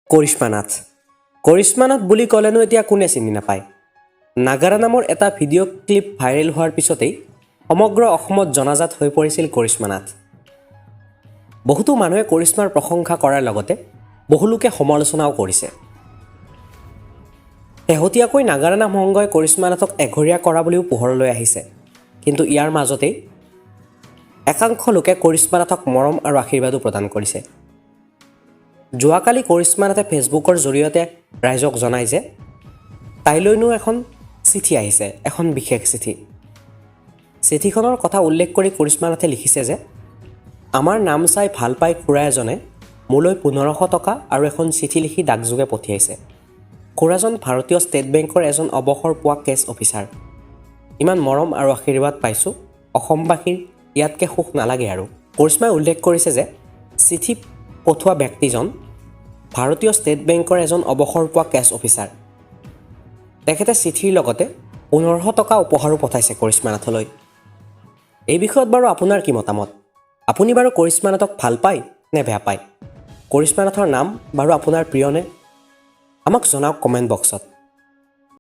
কৰিশ্মা নাথ কৰিশ্মা নাথ বুলি ক'লেনো এতিয়া কোনে চিনি নাপায়। নাগাৰা নামৰ এটা ভিডিঅ' ক্লিপ ভাইৰেল হোৱাৰ পিছতেই সমগ্ৰ অসমত জনাজাত হৈ পৰিছিল কৰিশ্মা নাথ। বহুতো মানুহে কৰিশ্মাৰ প্ৰশংসা কৰাৰ লগতে বহুলোকে সমালোচনাও কৰিছে। শেহতীয়াকৈ নাগাৰা নাম সংঘই কৰিশ্মা নাথক এঘৰীয়া কৰা বুলিও পোহৰলৈ আহিছে। কিন্তু ইয়াৰ মাজতেই একাংশ লোকে কৰিশ্মা নাথক মৰম আৰু আশীৰ্বাদো প্ৰদান কৰিছে। যোৱাকালি কৰিশ্মা নাথে ফেচবুকৰ জৰিয়তে ৰাইজক জনায় যে তাইলৈনো এখন চিঠি আহিছে, এখন বিশেষ চিঠি। চিঠিখনৰ কথা উল্লেখ কৰি কৰিশ্মা নাথে লিখিছে যে আমাৰ নাম চাই ভাল পাই খুৰা এজনে মোলৈ 1500 টকা আৰু এখন চিঠি লিখি ডাকযোগে পঠিয়াইছে। খুৰাজন ভাৰতীয় ষ্টেট বেংকৰ এজন অৱসৰ পোৱা কেছ অফিচাৰ। ইমান মৰম আৰু আশীৰ্বাদ পাইছোঁ, অসমবাসীৰ ইয়াতকৈ সুখ নালাগে আৰু। কৰিশ্মাই উল্লেখ কৰিছে যে চিঠি পঠোৱা ব্যক্তিজন ভাৰতীয় ষ্টেট বেংকৰ এজন অৱসৰ পোৱা কেছ অফিচাৰ। তেখেতে চিঠিৰ লগতে 1500 টকা উপহাৰো পঠাইছে কৰিশ্মা নাথলৈ। এই বিষয়ত বাৰু আপোনাৰ কি মতামত? আপুনি বাৰু কৰিশ্মা নাথক ভাল পায় নে বেয়া পায়? কৰিশ্মা নাথৰ নাম বাৰু আপোনাৰ প্ৰিয়নে? আমাক জনাওক কমেণ্ট বক্সত।